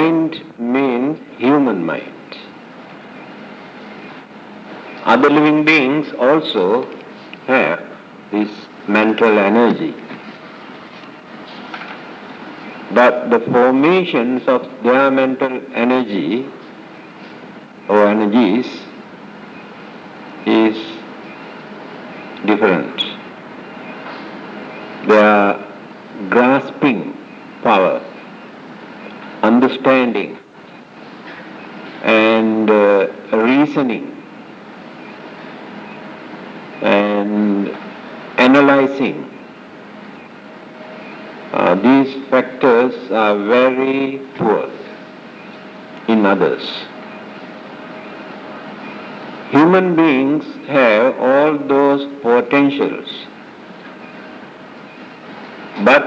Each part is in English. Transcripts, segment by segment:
Mind means human mind. Other living beings also have this mental energy. But the formations of their mental energy or energies is different. Their grasping power, understanding and reasoning and analyzing, these factors are very poor in others. Human beings have all those potentials, but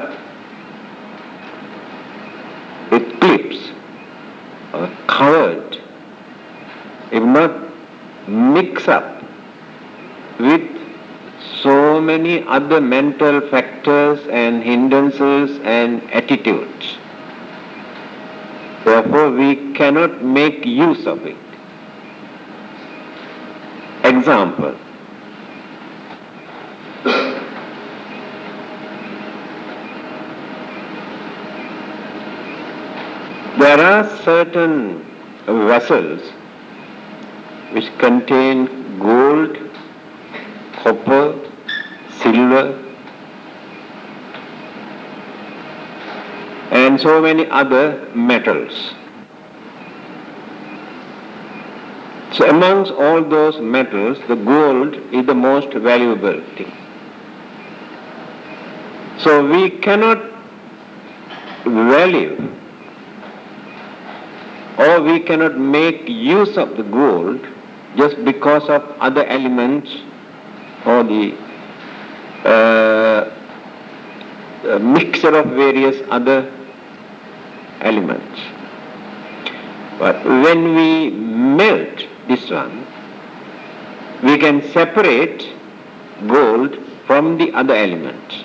eclipsed or covered, if not mixed up with so many other mental factors and hindrances and attitudes. Therefore, we cannot make use of it. Example. There are certain vessels which contain gold, copper, silver, and so many other metals. So amongst all those metals, the gold is the most valuable thing. So we cannot value or we cannot make use of the gold just because of other elements or the mixture of various other elements. But when we melt this one, we can separate gold from the other elements.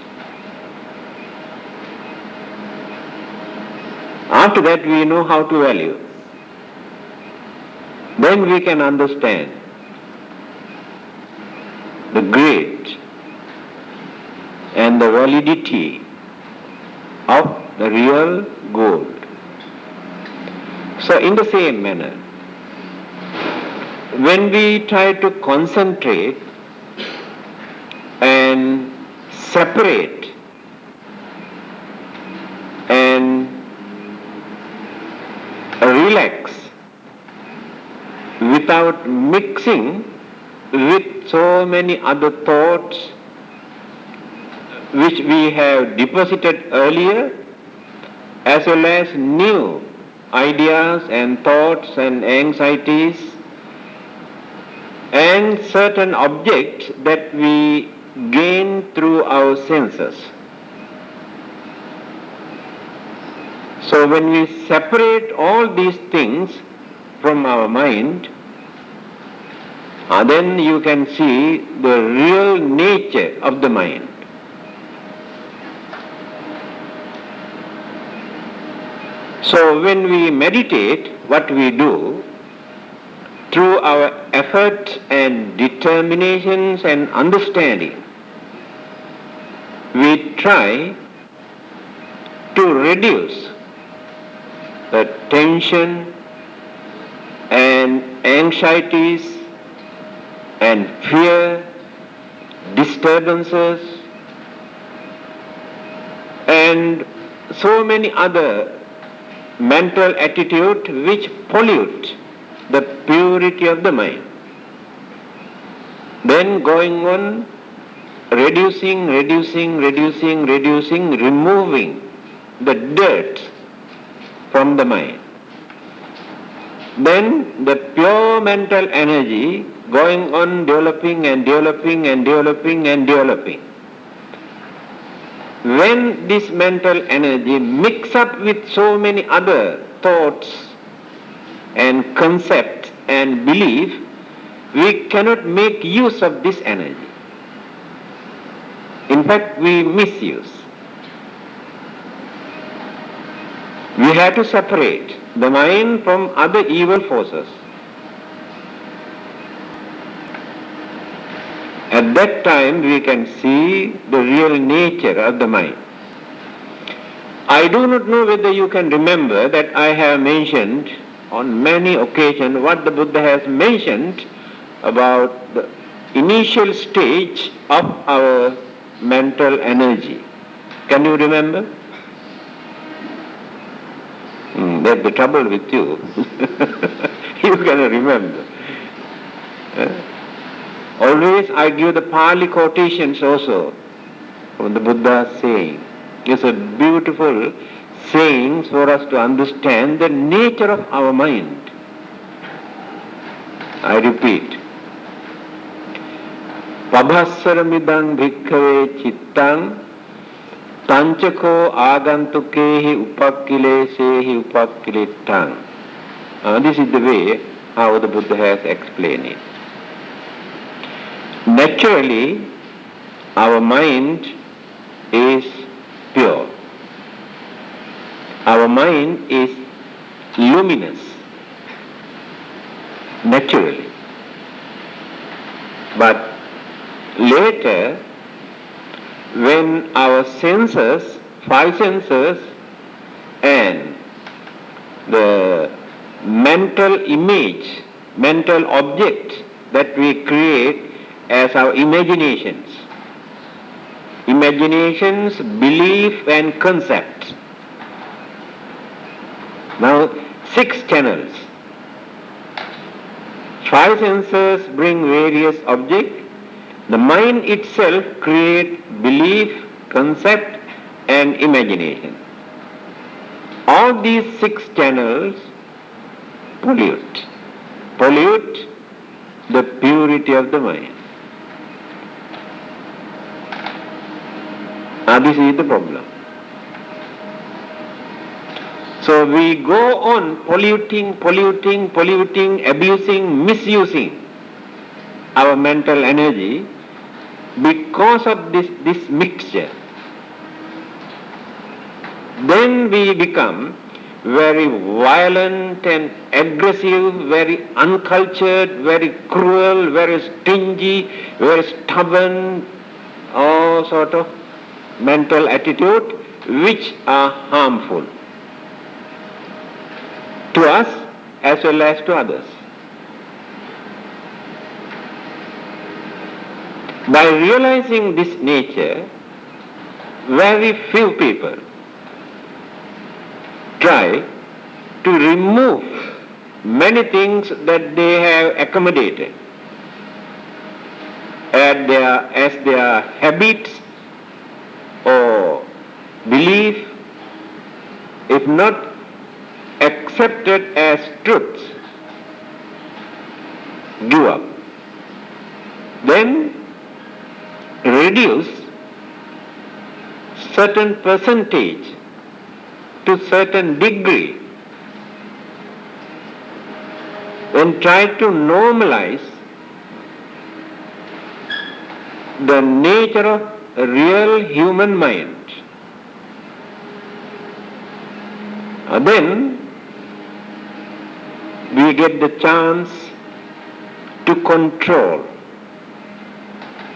After that we know how to value. Then we can understand the grade and the validity of the real gold. So in the same manner, when we try to concentrate and separate and relax without mixing with so many other thoughts which we have deposited earlier, as well as new ideas and thoughts and anxieties and certain objects that we gain through our senses. So when we separate all these things from our mind, then you can see the real nature of the mind. So when we meditate, what we do, through our effort and determinations and understanding, we try to reduce the tension and anxieties and fear, disturbances, and so many other mental attitudes which pollute the purity of the mind. Then going on reducing, removing the dirt from the mind. Then the pure mental energy going on developing. When this mental energy mix up with so many other thoughts and concepts and belief, we cannot make use of this energy. In fact, we misuse. We have to separate the mind from other evil forces. At that time we can see the real nature of the mind. I do not know whether you can remember that I have mentioned on many occasions what the Buddha has mentioned about the initial stage of our mental energy. Can you remember? That's the trouble with you. You cannot remember. Always I give the Pali quotations also from the Buddha's saying. It's a beautiful saying for us to understand the nature of our mind. I repeat. Pabhassaramidang bhikkhave chittang tanchako agantukehi upakkilesehi upakkilittang. This is the way how the Buddha has explained it. Naturally, our mind is pure. Our mind is luminous, naturally. But later, when our senses, five senses, and the mental image, mental object that we create as our imaginations, belief and concept. Now 6 channels. 5 senses bring various objects. The mind itself creates belief, concept and imagination. All these 6 channels pollute the purity of the mind. This is the problem. So we go on polluting, abusing, misusing our mental energy because of this mixture. Then we become very violent and aggressive, very uncultured, very cruel, very stingy, very stubborn, all sort of mental attitude which are harmful to us as well as to others. By realizing this nature, very few people try to remove many things that they have accommodated as their habits or belief, if not accepted as truths, give up. Then reduce certain percentage to certain degree and try to normalize the nature of a real human mind. Then we get the chance to control,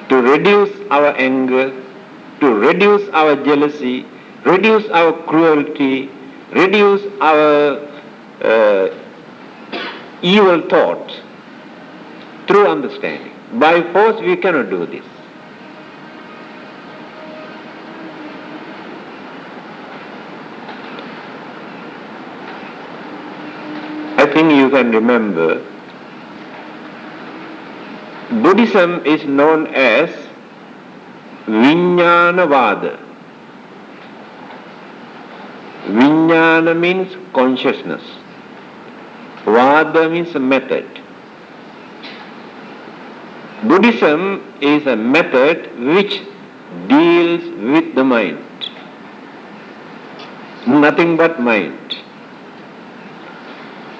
to reduce our anger, to reduce our jealousy, reduce our cruelty, reduce our evil thoughts through understanding. By force we cannot do this. I think you can remember, Buddhism is known as Vijnanavada. Vijnana means consciousness. Vada means method. Buddhism is a method which deals with the mind. Nothing but mind.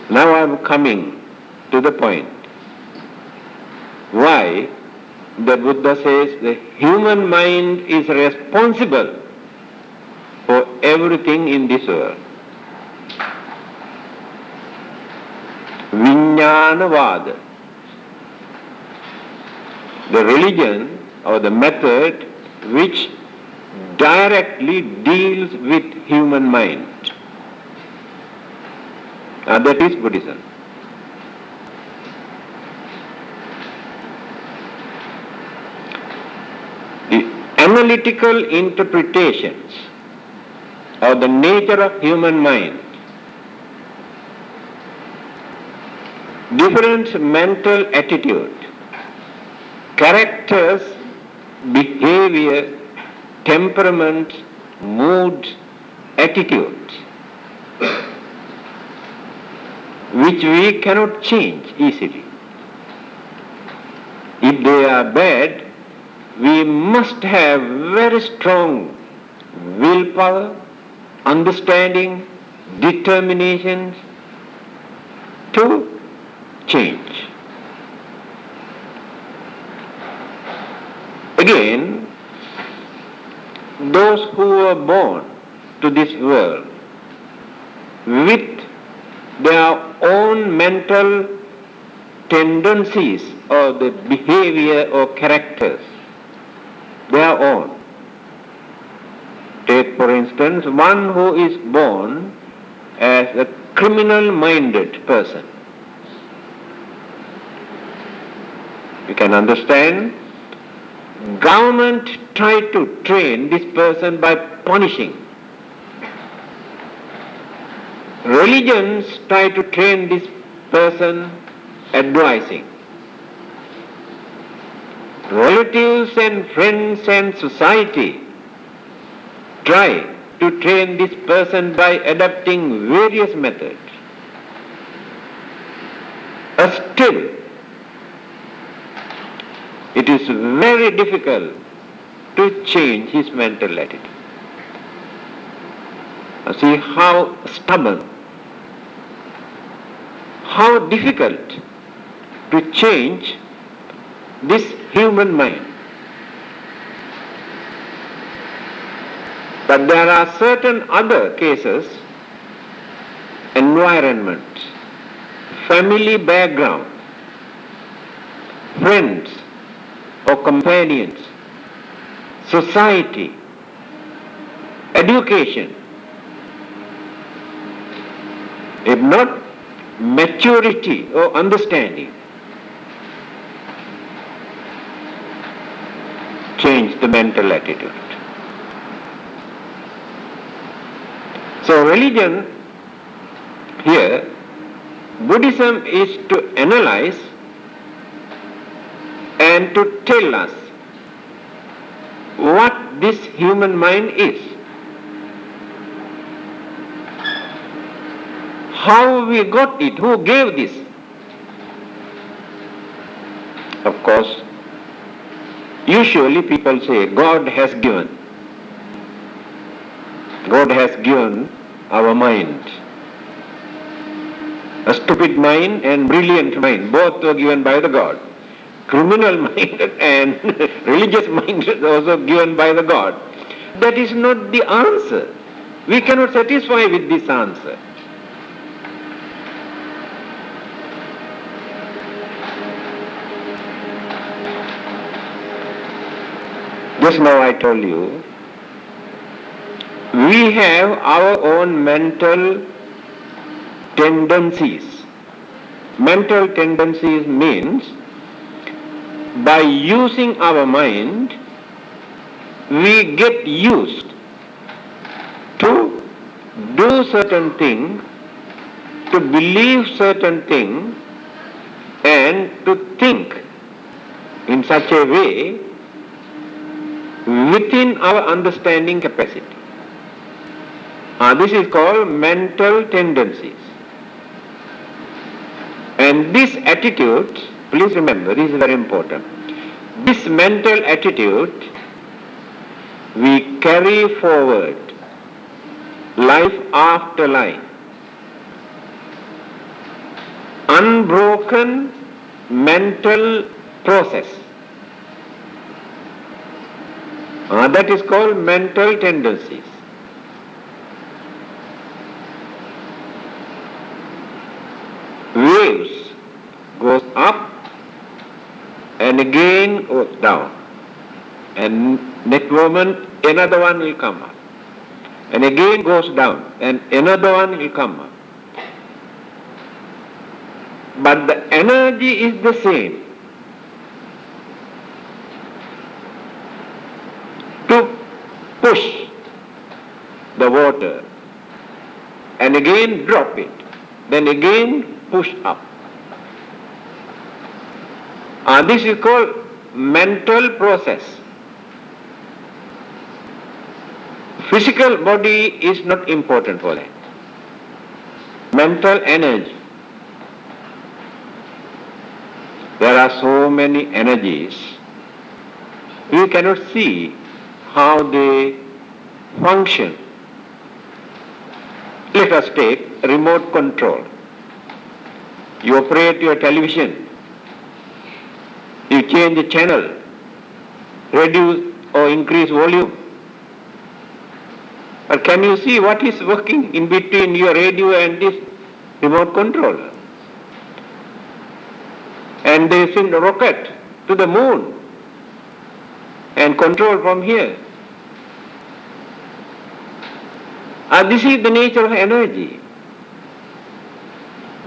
Now I am coming to the point. Why the Buddha says the human mind is responsible for everything in this world. Vijnanavada, the religion or the method which directly deals with human mind. That is Buddhism. The analytical interpretations of the nature of human mind, different mental attitude, characters, behavior, temperament, moods, attitudes, which we cannot change easily. If they are bad, we must have very strong willpower, understanding, determination to change. Again, those who were born to this world with their own mental tendencies or the behavior or characters, their own. Take for instance one who is born as a criminal-minded person. You can understand, government try to train this person by punishing. Religions try to train this person advising. Relatives and friends and society try to train this person by adopting various methods. But still, it is very difficult to change his mental attitude. See how stubborn, how difficult to change this human mind. But there are certain other cases, environment, family background, friends or companions, society, education. If not, maturity or understanding. Change the mental attitude. So religion here, Buddhism is to analyze and to tell us what this human mind is. How we got it, who gave this? Of course, usually people say God has given. God has given our mind. A stupid mind and brilliant mind, both were given by the God. Criminal mind and religious mind is also given by the God. That is not the answer. We cannot satisfy with this answer. Just now I told you, we have our own mental tendencies. Mental tendencies means by using our mind, we get used to do certain things, to believe certain things, and to think in such a way within our understanding capacity. This is called mental tendencies. And this attitude, please remember, this is very important. This mental attitude we carry forward life after life. Unbroken mental process. That is called mental tendencies. Waves goes up and again goes down. And next moment another one will come up. And again goes down and another one will come up. But the energy is the same. To push the water and again drop it, then again push up. This is called mental process. Physical body is not important for that. Mental energy. There are so many energies. We cannot see how they function. Let us take remote control. You operate your television. You change the channel, reduce or increase volume. But can you see what is working in between your radio and this remote controller? And they send a rocket to the moon and control from here. This is the nature of energy.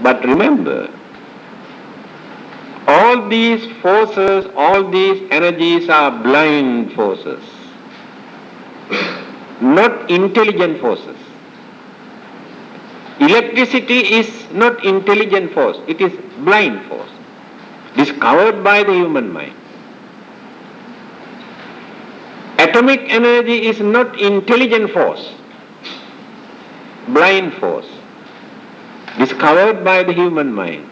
But remember, all these forces, all these energies are blind forces, not intelligent forces. Electricity is not intelligent force, it is blind force, discovered by the human mind. Atomic energy is not intelligent force, blind force, discovered by the human mind.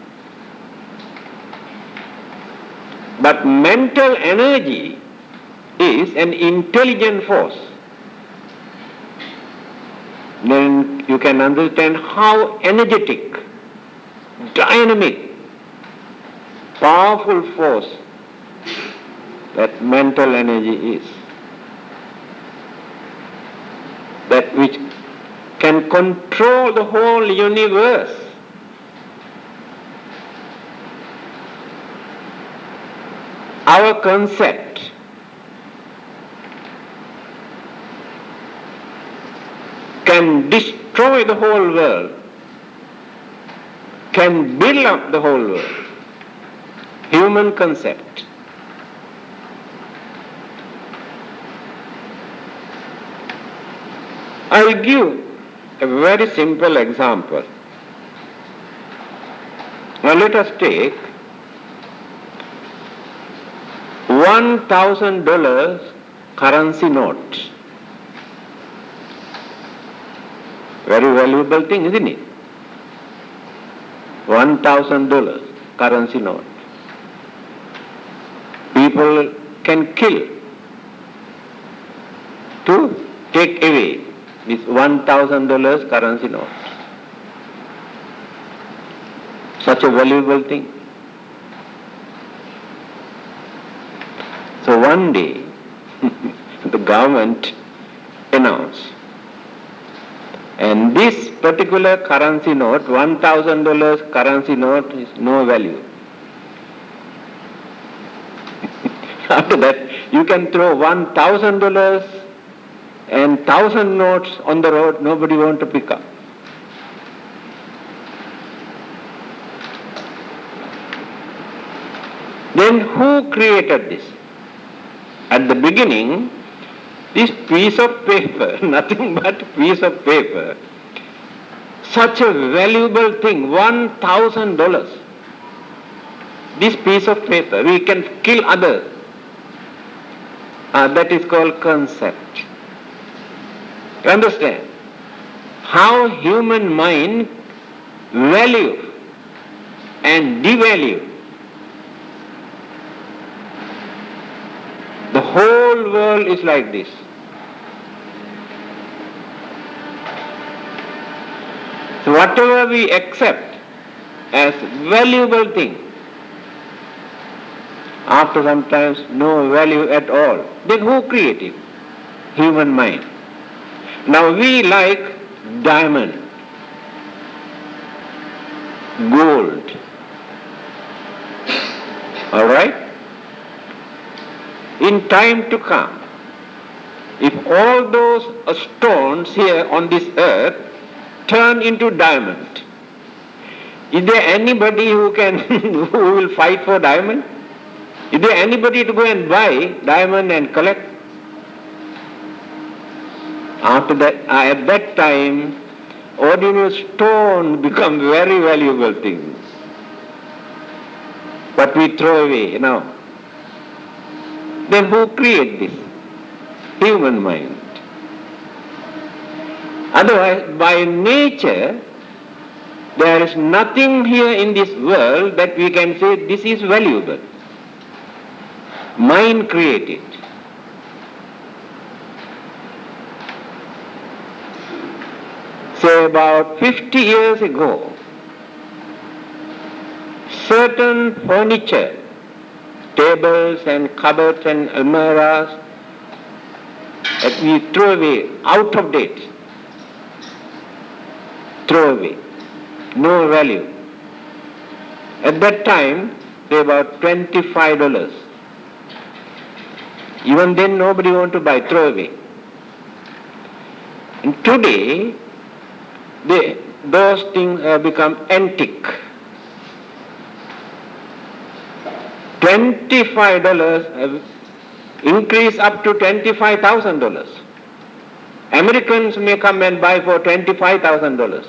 But mental energy is an intelligent force. Then you can understand how energetic, dynamic, powerful force that mental energy is. That which can control the whole universe. Our concept can destroy the whole world, can build up the whole world. Human concept. I will give a very simple example. Now let us take $1,000 currency note. Very valuable thing, isn't it? $1,000 currency note. People can kill to take away this $1,000 currency note. Such a valuable thing. So one day, the government announced, and this particular currency note, $1,000 currency note, is no value. After that, you can throw $1,000 and 1,000 notes on the road, nobody want to pick up. Then who created this? At the beginning, this piece of paper, nothing but piece of paper, such a valuable thing, $1,000. This piece of paper, we can kill others. That is called concept. You understand? How human mind value and devalue the whole world is like this. So whatever we accept as valuable thing, after sometimes no value at all, then who created? Human mind. Now we like diamond, gold, All right? In time to come, if all those stones here on this earth turn into diamond, is there anybody who can who will fight for diamond? Is there anybody to go and buy diamond and collect? After that, at that time, ordinary stone become very valuable things. But we throw away now. Then who create this? Human mind. Otherwise, by nature, there is nothing here in this world that we can say this is valuable. Mind created. Say about 50 years ago, certain furniture, tables and cupboards and almirahs, that we throw away, out of date. Throw away. No value. At that time, they were about $25. Even then nobody wanted to buy, throw away. And today, those things have become antique. $25 have increased up to $25,000. Americans may come and buy for $25,000.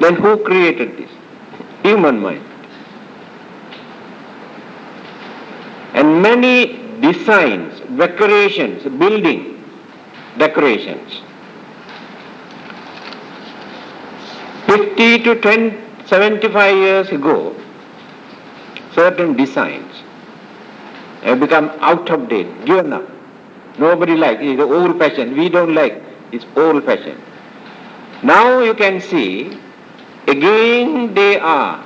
Then who created this? Human mind. And many designs, decorations, building decorations, 50 to 75 years ago, certain designs have become out of date, given up. Nobody likes it. It's old fashioned. We don't like it's old fashioned. Now you can see, again they are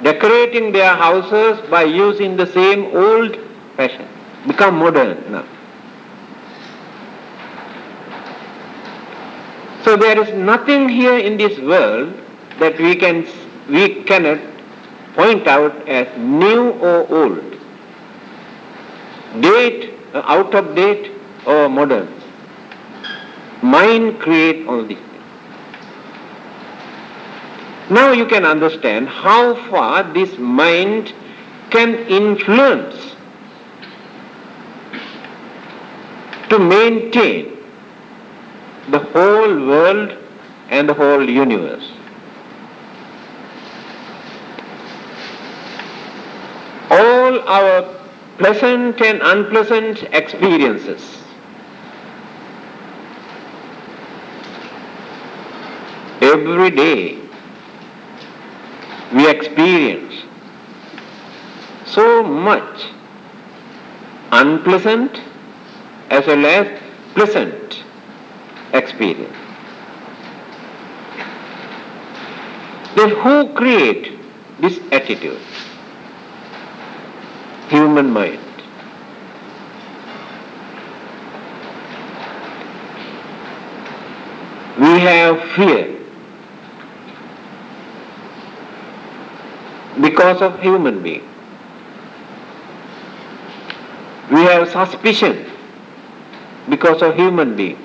decorating their houses by using the same old fashion, become modern now. So there is nothing here in this world that we cannot point out as new or old, date, out of date or modern. Mind creates all these things. Now you can understand how far this mind can influence to maintain the whole world and the whole universe. All our pleasant and unpleasant experiences, every day we experience so much unpleasant as well as pleasant experience. Then who create this attitude? Human mind. We have fear because of human being. We have suspicion because of human beings.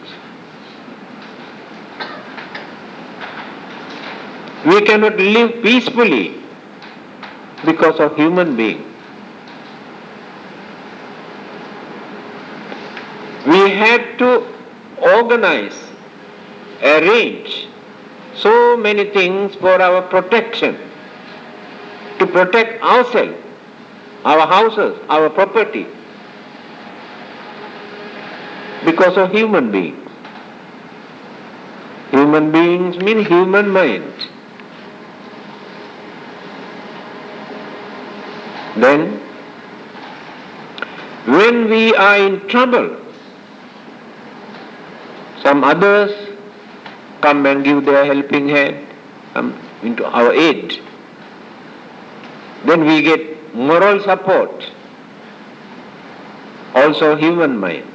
We cannot live peacefully because of human beings. We had to organize, arrange so many things for our protection, to protect ourselves, our houses, our property, because of human beings. Human beings mean human mind. Then, when we are in trouble, some others come and give their helping hand, come into our aid. Then we get moral support, also human mind.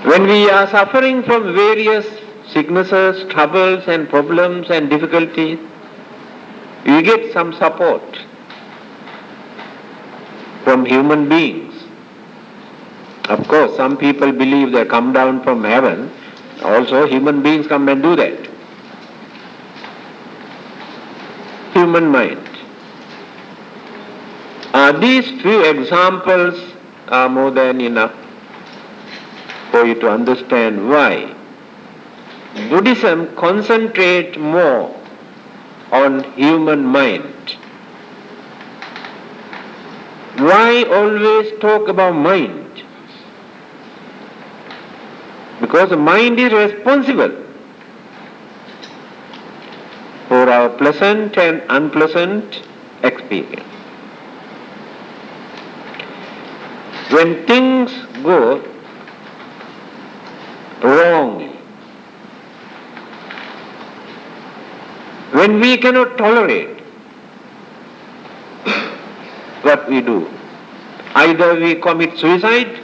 When we are suffering from various sicknesses, troubles and problems and difficulties, we get some support from human beings. Of course, some people believe they come down from heaven. Also, human beings come and do that. Human mind. These few examples are more than enough for you to understand why Buddhism concentrates more on human mind. Why always talk about mind? Because the mind is responsible for our pleasant and unpleasant experience. When things go wrongly, when we cannot tolerate what we do, either we commit suicide,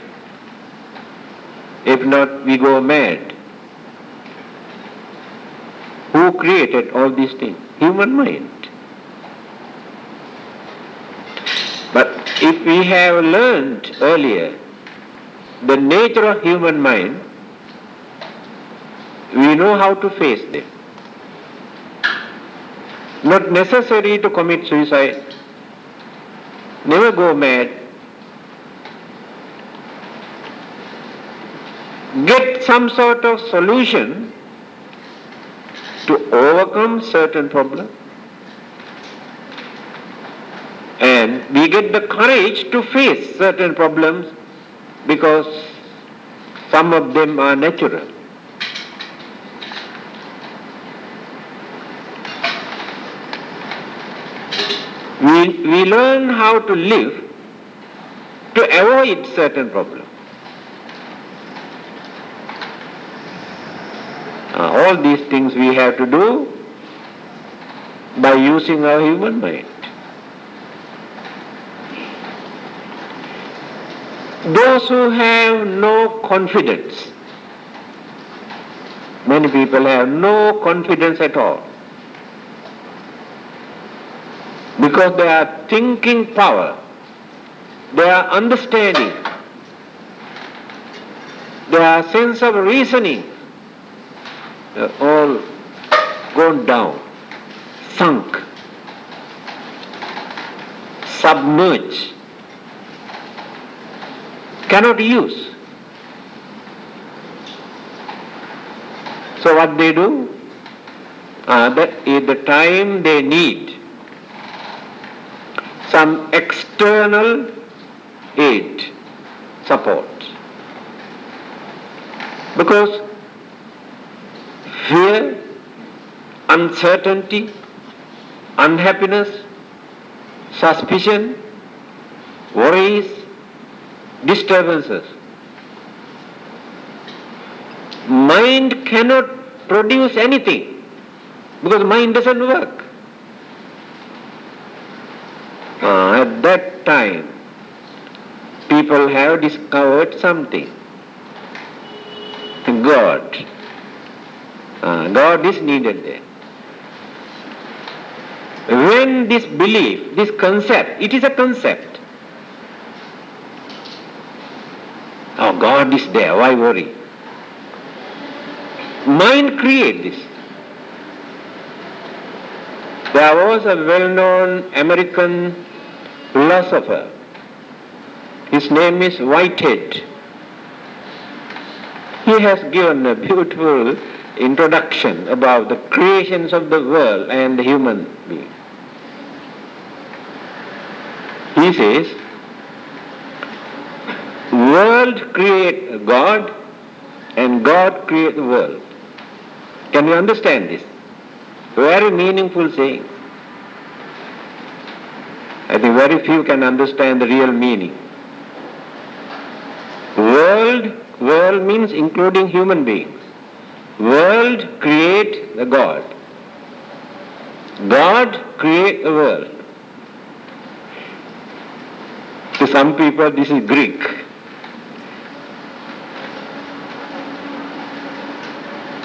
if not we go mad. Who created all these things? Human mind. But if we have learned earlier the nature of human mind, we know how to face them. Not necessary to commit suicide. Never go mad. Get some sort of solution to overcome certain problems. And we get the courage to face certain problems because some of them are natural. We learn how to live to avoid certain problems. All these things we have to do by using our human mind. Those who have no confidence, many people have no confidence at all, because their thinking power, their understanding, their sense of reasoning are all gone down, sunk, submerged, cannot use. So what they do? That is the time they need some external aid, support. Because fear, uncertainty, unhappiness, suspicion, worries, disturbances. Mind cannot produce anything because mind doesn't work. At that time, people have discovered something. God. God is needed there. When this belief, this concept, it is a concept. Oh, God is there, why worry? Mind creates this. There was a well-known American philosopher. His name is Whitehead. He has given a beautiful introduction about the creations of the world and the human being. He says, world create God and God create the world. Can you understand this? Very meaningful saying. I think very few can understand the real meaning. World means including human beings. World create the God. God create the world. To some people this is Greek.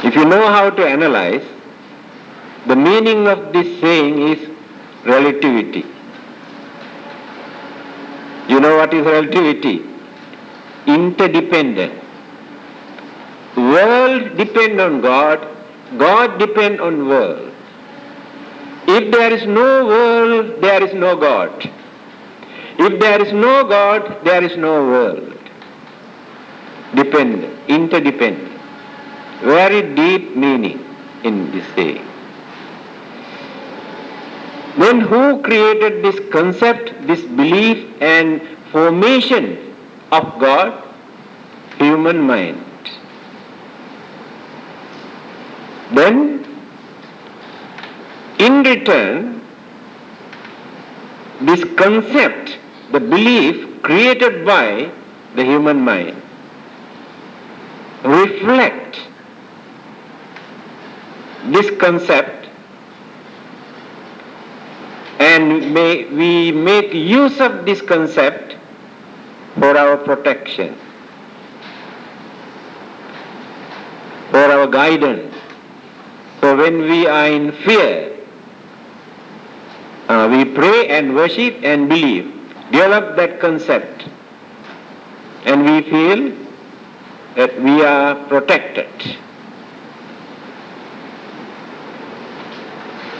If you know how to analyze, the meaning of this saying is relativity. You know what is relativity? Interdependent. World depend on God, God depend on world. If there is no world, there is no God. If there is no God, there is no world. Dependent, interdependent. Very deep meaning in this saying. Then who created this concept, this belief and formation of God? Human mind. Then, in return, this concept, the belief created by the human mind, reflect this concept, and we make use of this concept for our protection, for our guidance. So when we are in fear, we pray and worship and believe, develop that concept, and we feel that we are protected.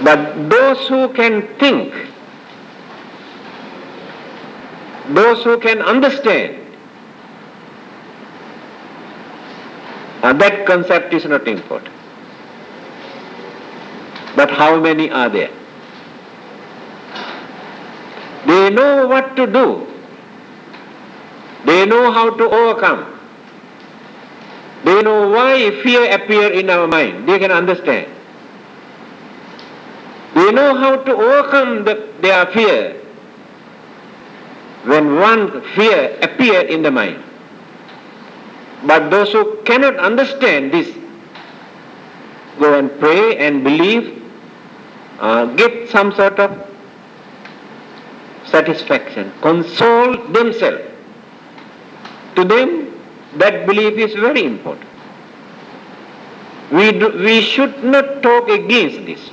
But those who can think, those who can understand, that concept is not important. But how many are there? They know what to do. They know how to overcome. They know why fear appears in our mind. They can understand. They know how to overcome their fear when one fear appears in the mind. But those who cannot understand this go and pray and believe, get some sort of satisfaction, console themselves. To them, that belief is very important. We should not talk against this.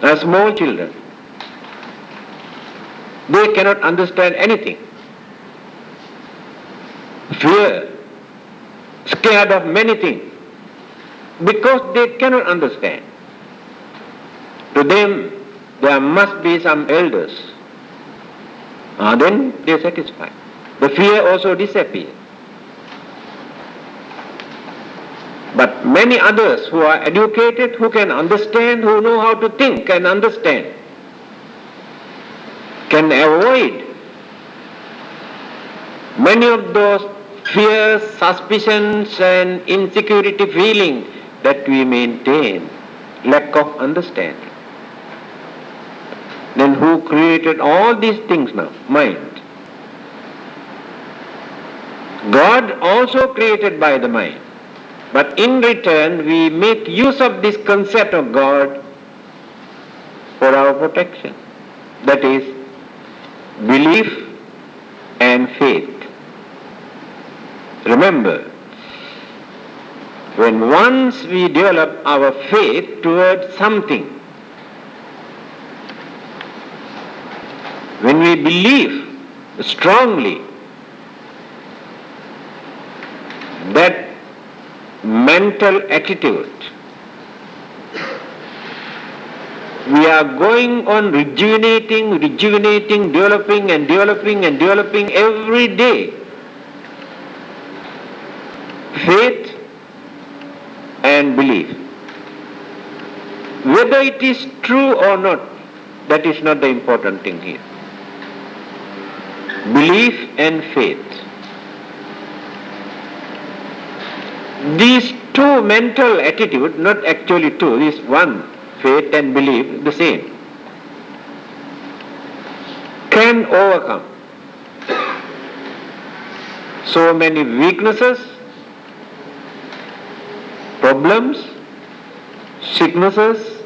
As small children, they cannot understand anything. Fear, scared of many things, because they cannot understand. To them, there must be some elders. Then they are satisfied. The fear also disappears. But many others who are educated, who can understand, who know how to think and understand, can avoid many of those fears, suspicions and insecurity feeling that we maintain, lack of understanding. Then who created all these things now? Mind. God also created by the mind. But in return, we make use of this concept of God for our protection. That is, belief and faith. Remember, when once we develop our faith towards something, when we believe strongly that mental attitude, we are going on rejuvenating, developing every day. Faith and belief. Whether it is true or not, that is not the important thing here. Belief and faith. These two mental attitudes, not actually two, is one, faith and belief, the same, can overcome so many weaknesses, problems, sicknesses,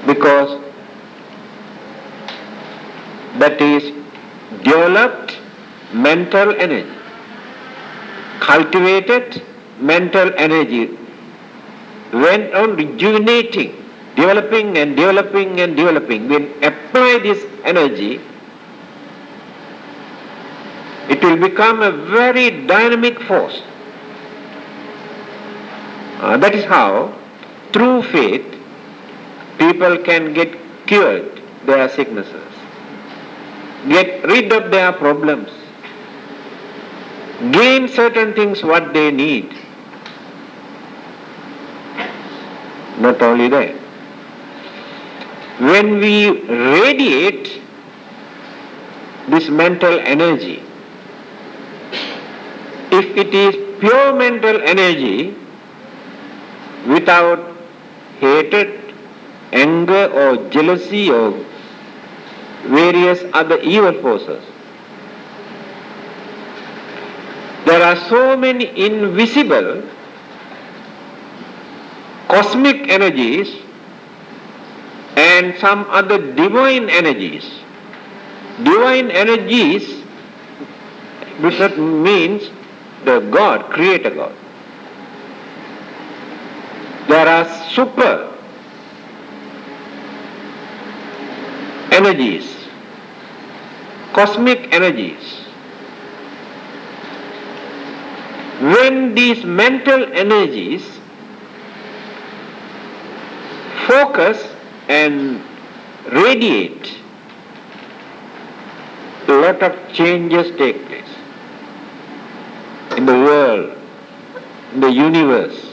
because that is developed mental energy. cultivated mental energy went on rejuvenating, developing and developing and developing. When apply this energy, it will become a very dynamic force. That is how, through faith, people can get cured their sicknesses, get rid of their problems, gain certain things what they need. Not only that, when we radiate this mental energy, if it is pure mental energy without hatred, anger or jealousy or various other evil forces, there are so many invisible cosmic energies and some other divine energies. Divine energies, which means the God, Creator God. There are super energies, cosmic energies. When these mental energies focus and radiate, a lot of changes take place in the world, in the universe.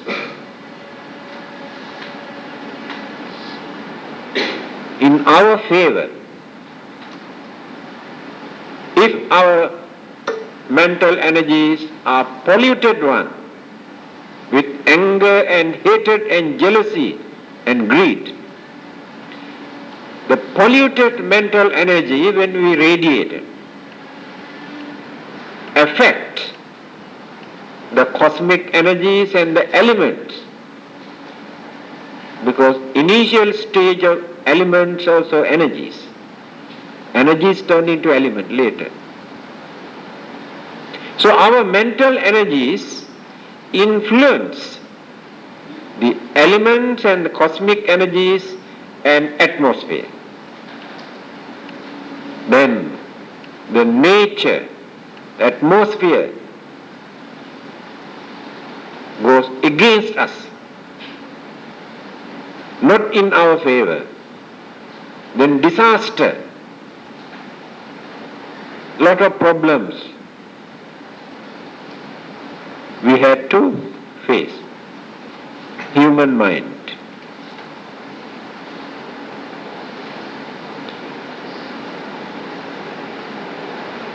In our favor. If our mental energies are polluted one with anger and hatred and jealousy and greed, the polluted mental energy, when we radiate it, affect the cosmic energies and the elements, because initial stage of elements also energies. Energies turn into element later. So our mental energies influence the elements and the cosmic energies and atmosphere. Then the nature, the atmosphere goes against us, not in our favor. Then disaster, lot of problems we had to face. Human mind.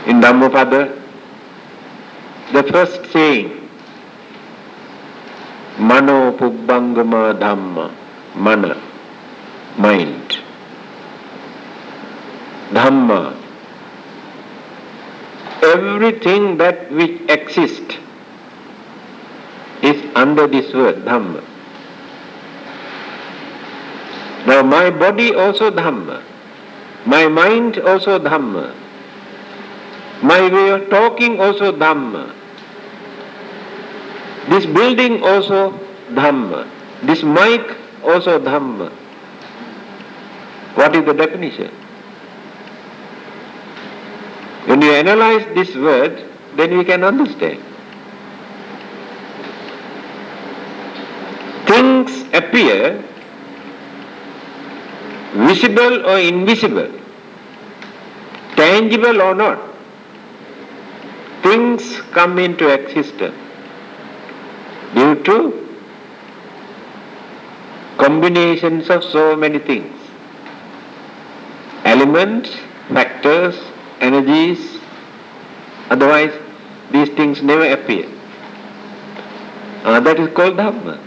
In Dhammapada, the first saying, Mano Pubbangama Dhamma, Mana, mind. Dhamma, everything that which exists is under this word, Dhamma. Now my body also Dhamma, my mind also Dhamma, my way of talking also Dhamma, this building also Dhamma, this mic also Dhamma. What is the definition? When you analyze this word, then we can understand. Things appear visible or invisible, tangible or not. Things come into existence due to combinations of so many things. Elements, factors, energies, otherwise these things never appear. That is called Dhamma.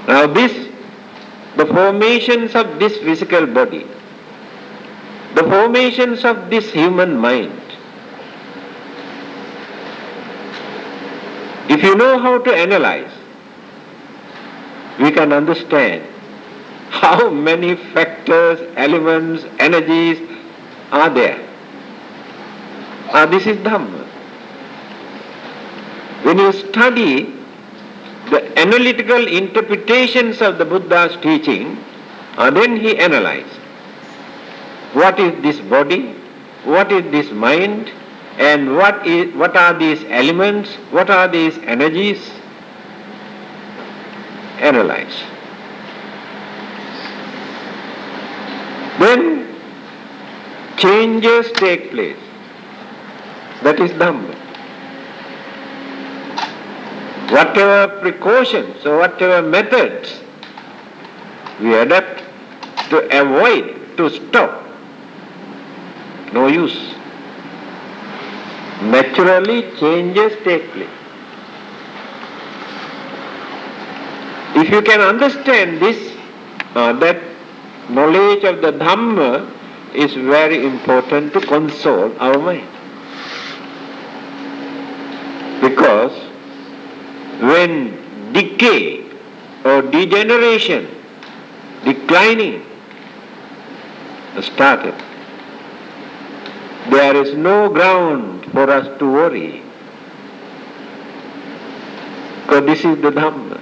Now the formations of this physical body, the formations of this human mind, if you know how to analyze, we can understand how many factors, elements, energies are there. This is Dhamma. When you study the analytical interpretations of the Buddha's teaching, then he analyzed what is this body, what is this mind, and what are these elements, what are these energies. Analyze. Then changes take place. That is Dhamma. Whatever precautions or whatever methods we adapt to avoid, to stop, no use. Naturally changes take place. If you can understand this, that knowledge of the Dhamma is very important to console our mind. Because when decay or degeneration, declining started, there is no ground for us to worry. Because this is the Dhamma.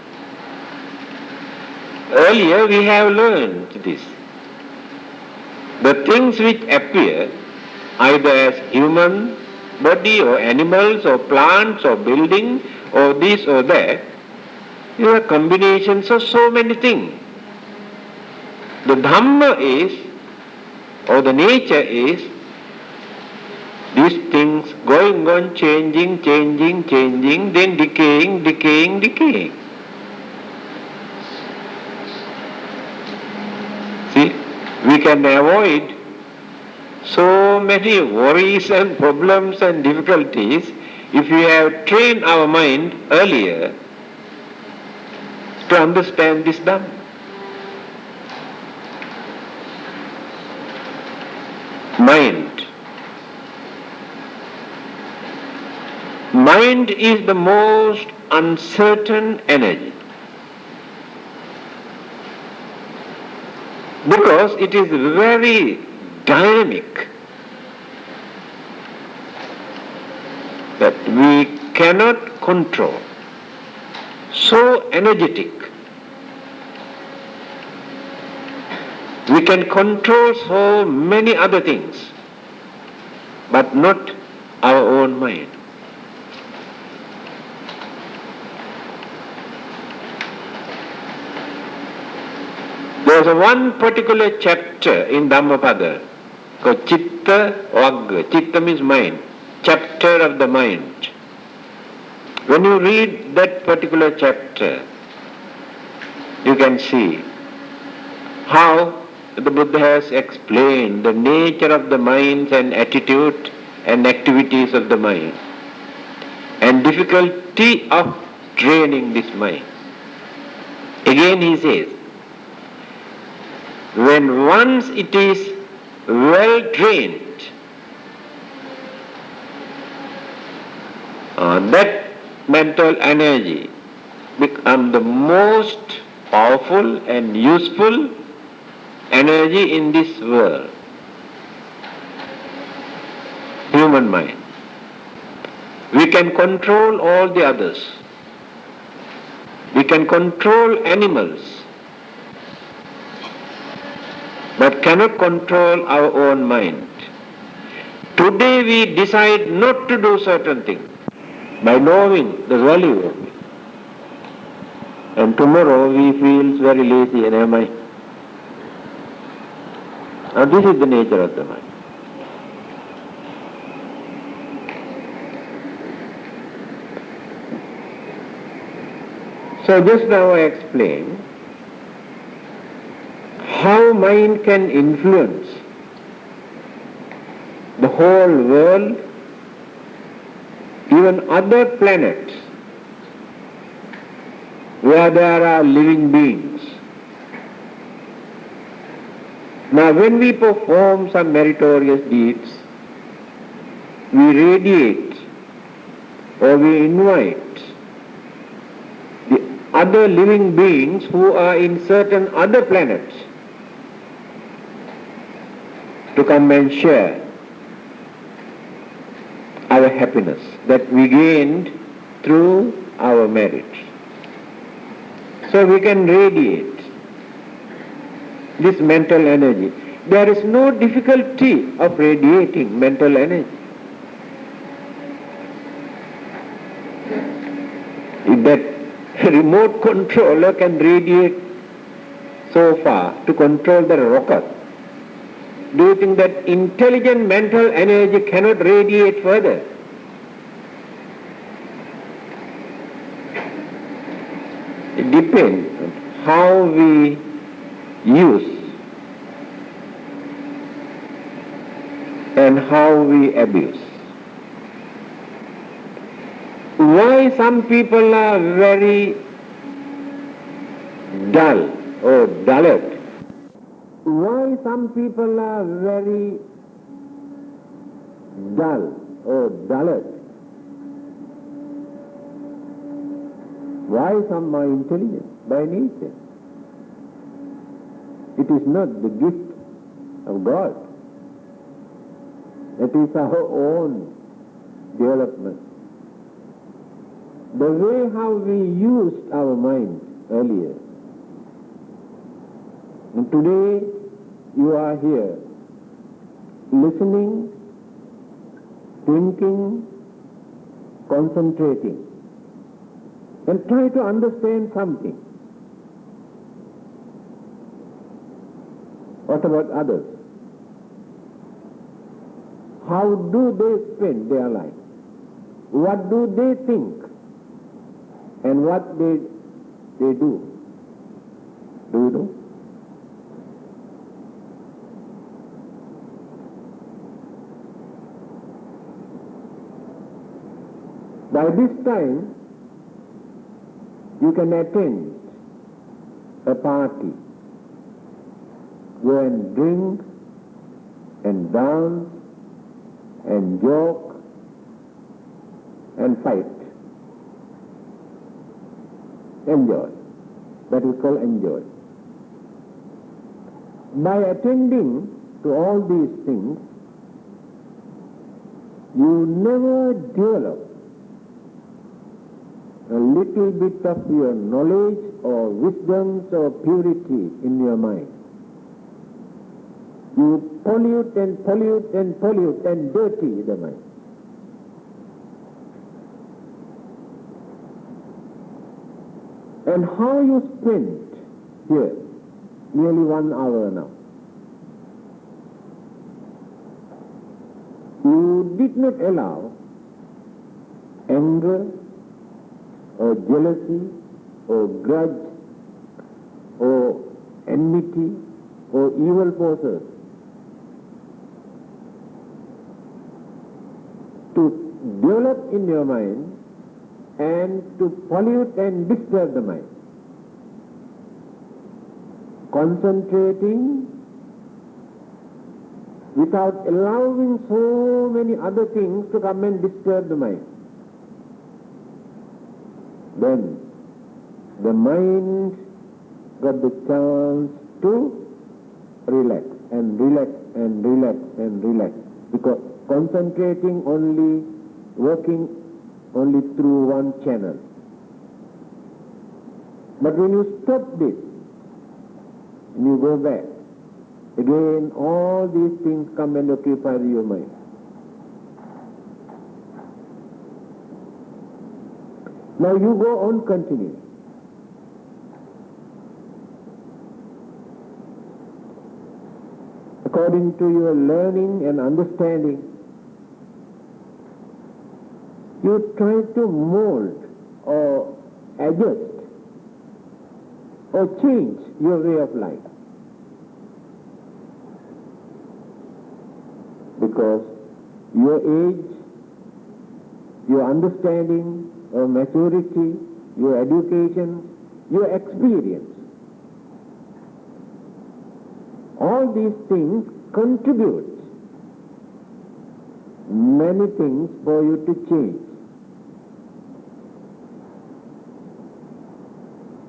Earlier we have learned this. The things which appear either as human body or animals or plants or building or this or that, they are combinations of so many things. The Dhamma is, or the nature is, these things going on changing, then decaying. See, we can avoid so many worries and problems and difficulties if we have trained our mind earlier to understand this Dhamma. Mind. Mind is the most uncertain energy because it is very dynamic, that we cannot control. So energetic. We can control so many other things, but not our own mind. There is one particular chapter in Dhammapada called Chitta Vagga. Chitta means mind. Chapter of the mind. When you read that particular chapter, you can see how the Buddha has explained the nature of the mind and attitude and activities of the mind and difficulty of training this mind. Again he says, when once it is well trained, that mental energy becomes the most powerful and useful energy in this world. Human mind. We can control all the others. We can control animals, but cannot control our own mind. Today we decide not to do certain things by knowing the value of it. And tomorrow we feel very lazy and am I? Now this is the nature of the mind. So just now I explained how mind can influence the whole world, even other planets where there are living beings. Now when we perform some meritorious deeds, we radiate or we invite the other living beings who are in certain other planets to come and share our happiness that we gained through our marriage. So we can radiate this mental energy. There is no difficulty of radiating mental energy. If that remote controller can radiate so far to control the rocket, do you think that intelligent mental energy cannot radiate further? It depends on how we use and how we abuse. Why some people are very dull or dullard? Why some people are very dull or dullard? Why some are intelligent by nature? It is not the gift of God. It is our own development. The way how we used our mind earlier. And today you are here listening, thinking, concentrating, and try to understand something. What about others? How do they spend their life? What do they think? And what they do? Do you know? By this time, you can attend a party, go and drink and dance and joke and fight. Enjoy. That is called enjoy. By attending to all these things, you never develop a little bit of your knowledge or wisdoms or purity in your mind. You pollute and pollute and pollute and dirty the mind. And how you spent here nearly 1 hour now. You did not allow anger or jealousy or grudge or enmity or evil forces to develop in your mind and to pollute and disturb the mind. Concentrating without allowing so many other things to come and disturb the mind. Then the mind got the chance to relax and relax and relax and relax, because concentrating only, working only through one channel. But when you stop this and you go back, again all these things come and occupy your mind. Now you go on continuing. According to your learning and understanding, you try to mold or adjust or change your way of life. Because your age, your understanding, your maturity, your education, your experience, all these things contribute many things for you to change.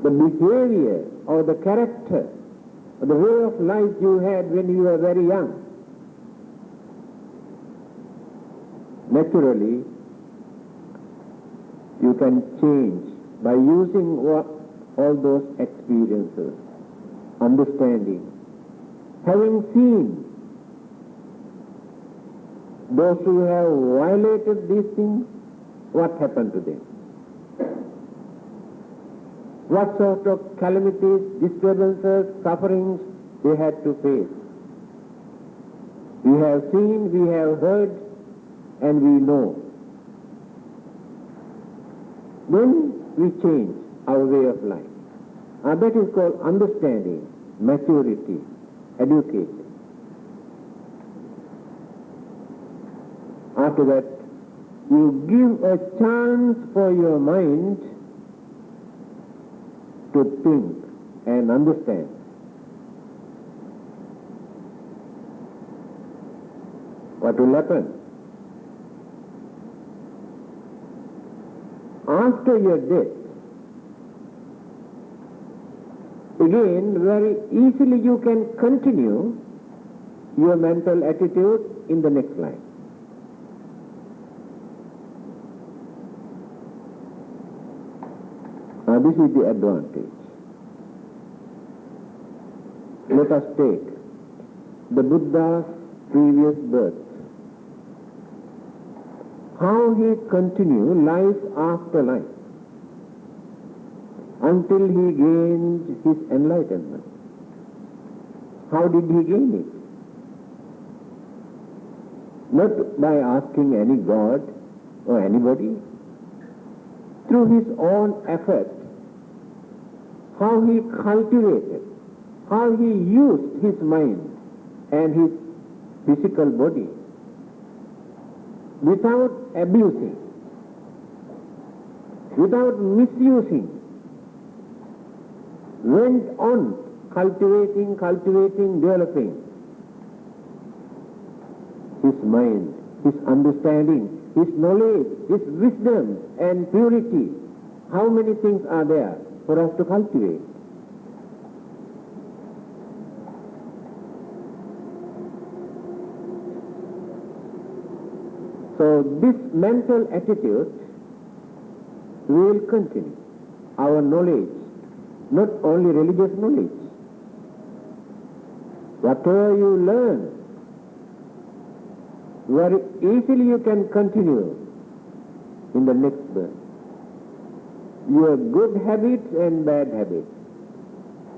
The behavior or the character or the way of life you had when you were very young, naturally You can change by using all those experiences, understanding, having seen those who have violated these things, what happened to them? What sort of calamities, disturbances, sufferings they had to face? We have seen, we have heard, and we know. Then we change our way of life. That is called understanding, maturity, education. After that, you give a chance for your mind to think and understand. What will happen? After your death, again, very easily you can continue your mental attitude in the next life. This is the advantage. Let us take the Buddha's previous birth. How he continued life after life until he gained his enlightenment. How did he gain it? Not by asking any god or anybody. Through his own effort, how he cultivated, how he used his mind and his physical body without abusing, without misusing, went on cultivating, developing his mind, his understanding, his knowledge, his wisdom and purity. How many things are there for us to cultivate? So this mental attitude will continue. Our knowledge, not only religious knowledge. Whatever you learn, very easily you can continue in the next birth. Your good habits and bad habits.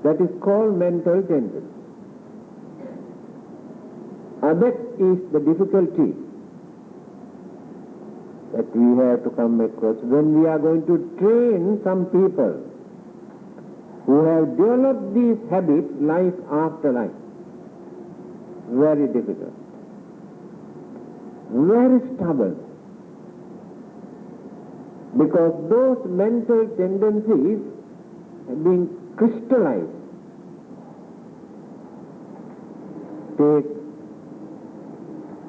That is called mental tendency. That is the difficulty that we have to come across when we are going to train some people who have developed these habits life after life. Very difficult. Very stubborn. Because those mental tendencies have been crystallized. Take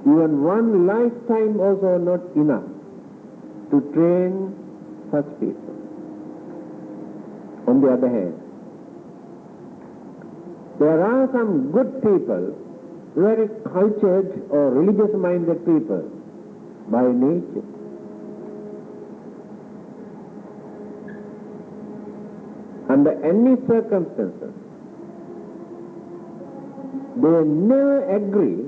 even one lifetime also not enough to train such people. On the other hand, there are some good people, very cultured or religious-minded people by nature. Under any circumstances, they never agree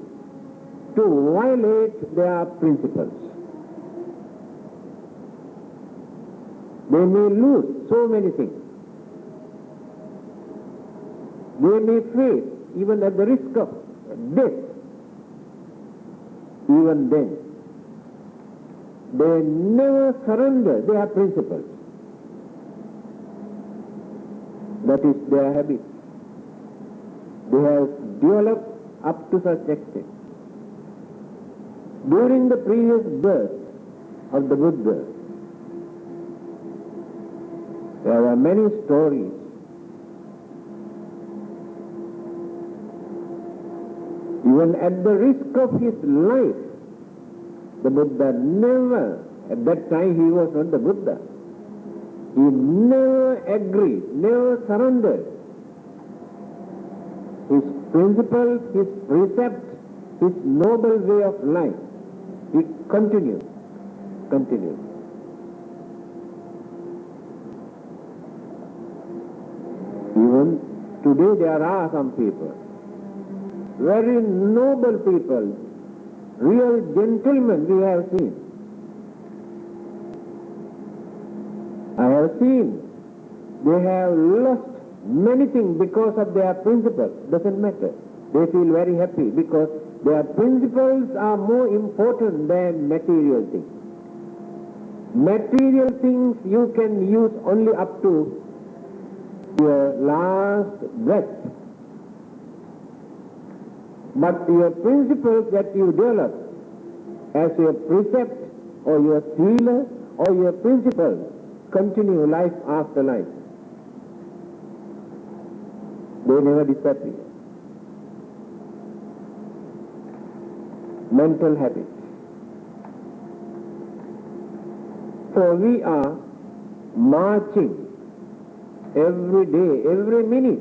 to violate their principles. They may lose so many things. They may face, even at the risk of death, even then, they never surrender their principles. That is their habit. They have developed up to such extent. During the previous birth of the Buddha, there are many stories. Even at the risk of his life, the Buddha never, at that time he was not the Buddha, he never agreed, never surrendered. His principles, his precepts, his noble way of life, he continued. Today there are some people, very noble people, real gentlemen we have seen. I have seen they have lost many things because of their principles. Doesn't matter. They feel very happy because their principles are more important than material things. Material things you can use only up to your last breath. But your principles that you develop as your precept or your sealer or your principles continue life after life. They never disappear. Mental habits. So we are marching every day, every minute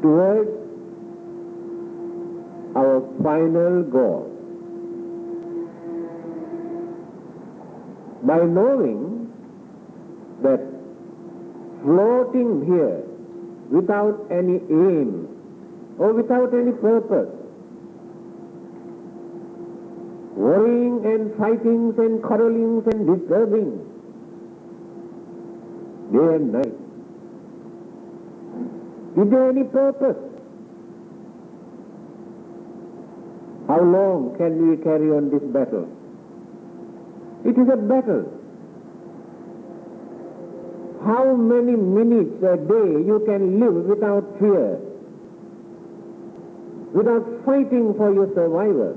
towards our final goal. By knowing that floating here without any aim or without any purpose, worrying and fighting and quarreling and disturbing day and night. Is there any purpose? How long can we carry on this battle? It is a battle. How many minutes a day you can live without fear, without fighting for your survival?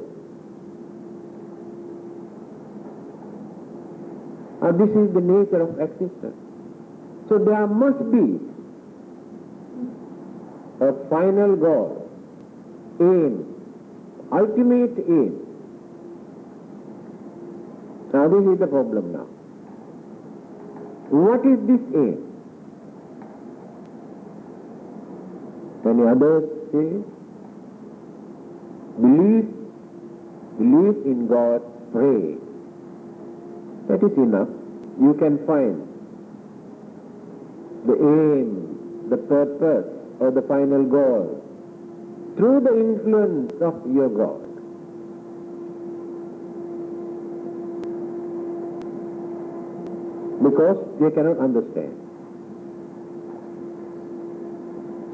This is the nature of existence. So there must be a final goal, aim, ultimate aim. Now this is the problem now. What is this aim? Many others say, believe in God, pray. That is enough. You can find the aim, the purpose, or the final goal through the influence of your God. Because they cannot understand.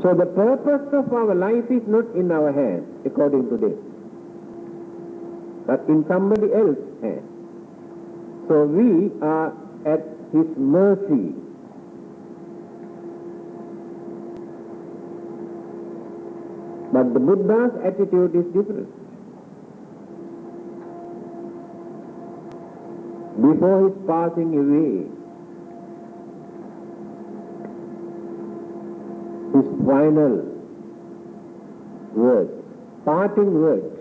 So the purpose of our life is not in our hands, according to this, but in somebody else's hands. So we are at his mercy. But the Buddha's attitude is different. Before his passing away, his final words, parting words,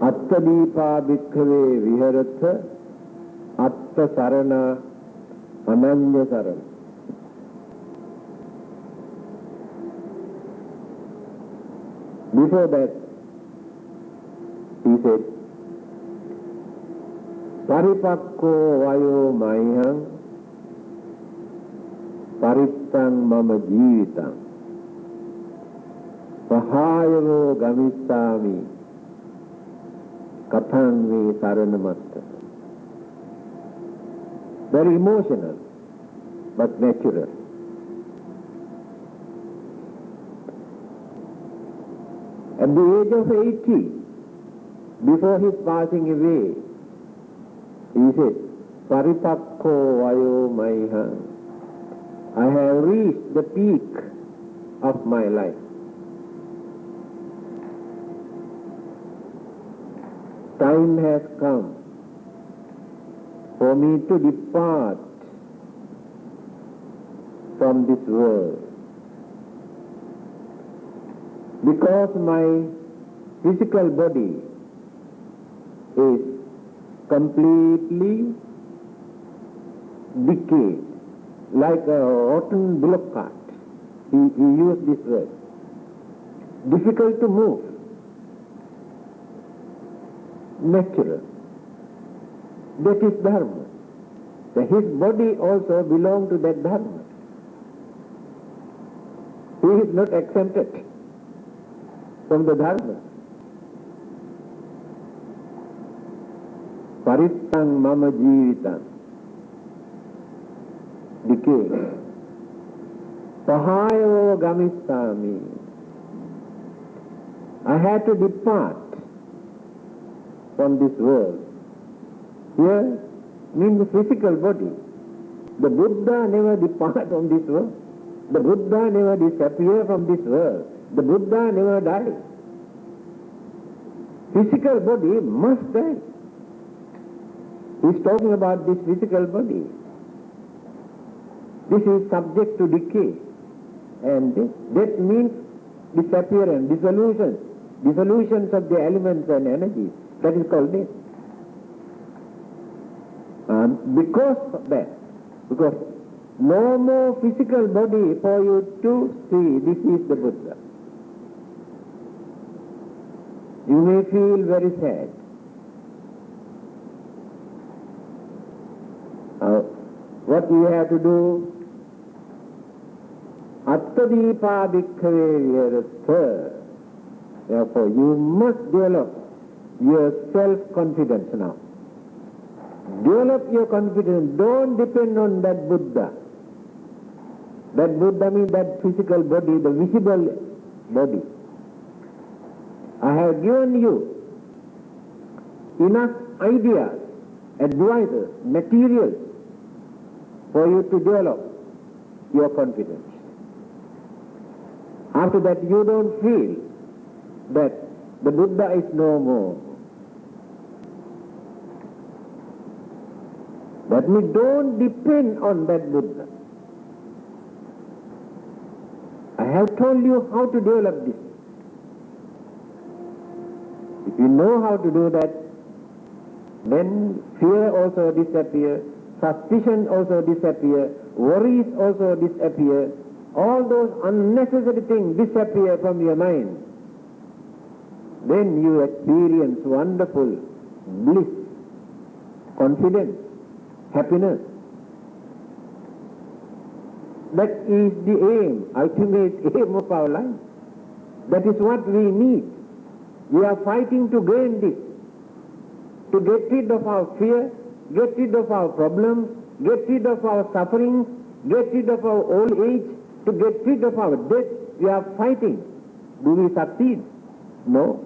Attadipa bhikkhave viharatha atta sarana ananya sarana. Before that, he said, Paripakko vayo mayhang parittang mama jivitang sahayavo gamissami kathang ve saranamatta. Very emotional, but natural. At the age of 80, before his passing away, he said, Paripakko vayo mayhang. I have reached the peak of my life. Time has come for me to depart from this world, because my physical body is completely decayed, like a rotten bullock cart. He used this word. Difficult to move. Natural. That is dharma. that his body also belongs to that dharma. He is not exempted from the dharma. Parittang mama jivitam. Decay. Pahayo gamisami. I had to depart from this world. Here means the physical body. The Buddha never departed from this world. The Buddha never disappeared from this world. The Buddha never died. Physical body must die. He is talking about this physical body. This is subject to decay. And death means disappearance, dissolutions of the elements and energies. That is called death. Because of that, because no more physical body for you to see, this is the Buddha. You may feel very sad. What you have to do? Attadipa bhikkhave virastha. Therefore, you must develop your self-confidence now. Develop your confidence. Don't depend on that Buddha. That Buddha means that physical body, the visible body. I have given you enough ideas, advices, materials for you to develop your confidence. After that, you don't feel that the Buddha is no more. That means don't depend on that Buddha. I have told you how to develop this. If you know how to do that, then fear also disappears, suspicion also disappears, worries also disappear, all those unnecessary things disappear from your mind. Then you experience wonderful bliss, confidence, happiness. That is the aim, ultimate aim of our life. That is what we need. We are fighting to gain this, to get rid of our fear, get rid of our problems, get rid of our sufferings, get rid of our old age, to get rid of our death. We are fighting. Do we succeed? No.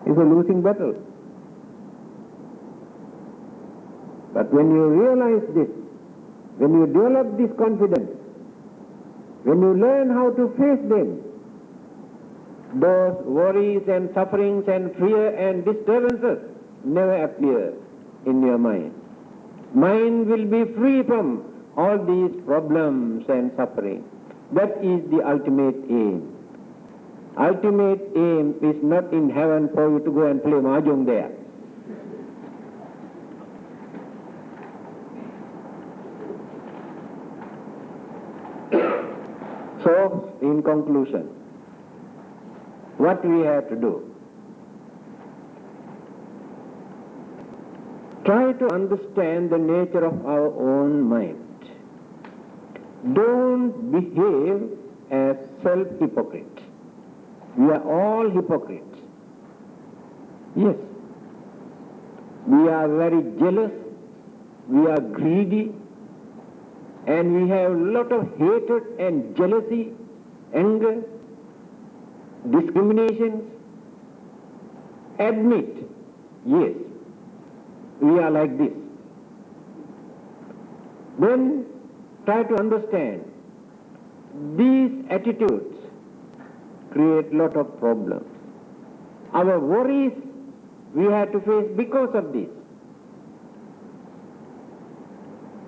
It's a losing battle. But when you realize this, when you develop this confidence, when you learn how to face them, those worries and sufferings and fear and disturbances never appear in your mind. Mind will be free from all these problems and suffering. That is the ultimate aim. Ultimate aim is not in heaven for you to go and play mahjong there. So, in conclusion, what we have to do? Try to understand the nature of our own mind. Don't behave as self-hypocrite. We are all hypocrites. Yes. We are very jealous, we are greedy, and we have a lot of hatred and jealousy, anger, discriminations. Admit, yes, we are like this. Then try to understand these attitudes create a lot of problems. Our worries we have to face because of this.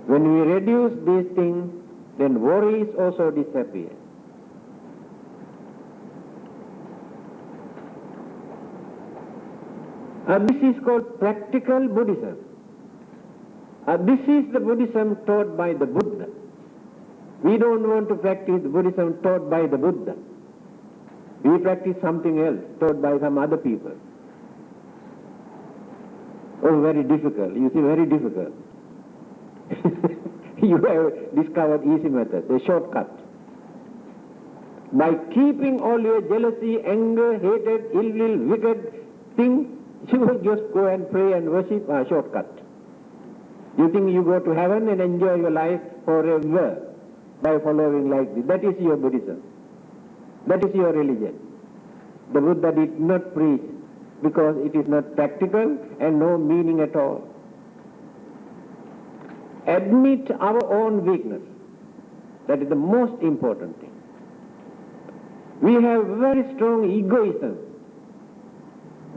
When we reduce these things, then worries also disappear. This is called practical Buddhism. This is the Buddhism taught by the Buddha. We don't want to practice Buddhism taught by the Buddha. We practice something else taught by some other people. Oh, very difficult. You see, very difficult. You have discovered easy method, a shortcut. By keeping all your jealousy, anger, hatred, ill will, wicked things, you will just go and pray and worship, a shortcut. You think you go to heaven and enjoy your life forever by following like this. That is your Buddhism. That is your religion. The Buddha did not preach because it is not practical and no meaning at all. Admit our own weakness. That is the most important thing. We have very strong egoism.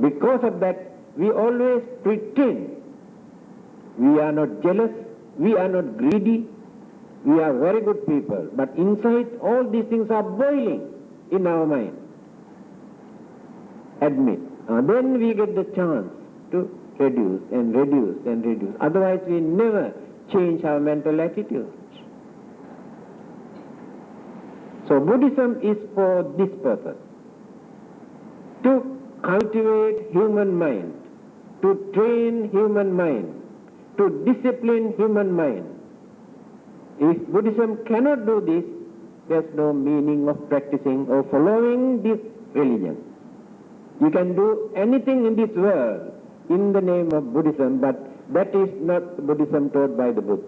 Because of that, we always pretend we are not jealous, we are not greedy, we are very good people. But inside, all these things are boiling in our mind. Admit. Then we get the chance to reduce and reduce and reduce. Otherwise, we never change our mental attitude. So Buddhism is for this purpose. To cultivate human mind, to train human mind, to discipline human mind. If Buddhism cannot do this, there's no meaning of practicing or following this religion. You can do anything in this world in the name of Buddhism, but that is not Buddhism taught by the Buddha.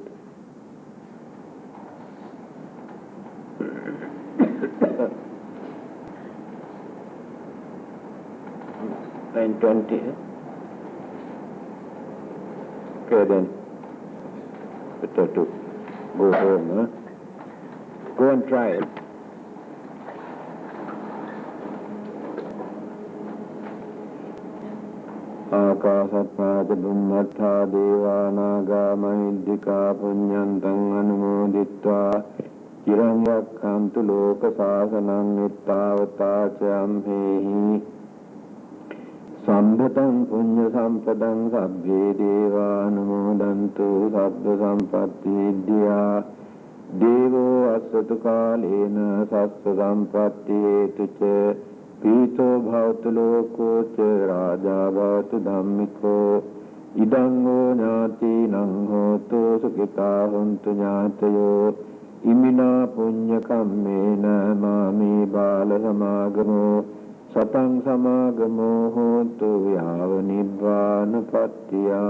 Line 20. Okay then. Better to go home, huh? Go and try it. Akasatthāca Bhummattha Devānāgā Mahīddhikā Puññantaṃ Anumoditvā Ciram Rakkhantu Loka Sāsanam Ittavatāca Amhehi Sambhatam Puñña Sampadam Sabbhe Devā Anumodantu Sabbha Sampatti Siddhiyā Devo Asatu Kālena Sassva Sampatti Hetuca Pīto bhavatu loko ca rāja bhavatu dhammiko idango ñāti naṁ hotu sukitā hontu ñātayo imina puñña kammena māmi bāla samāgamo sataṁ samāgamo hontu yāva nibbāna pattiyā.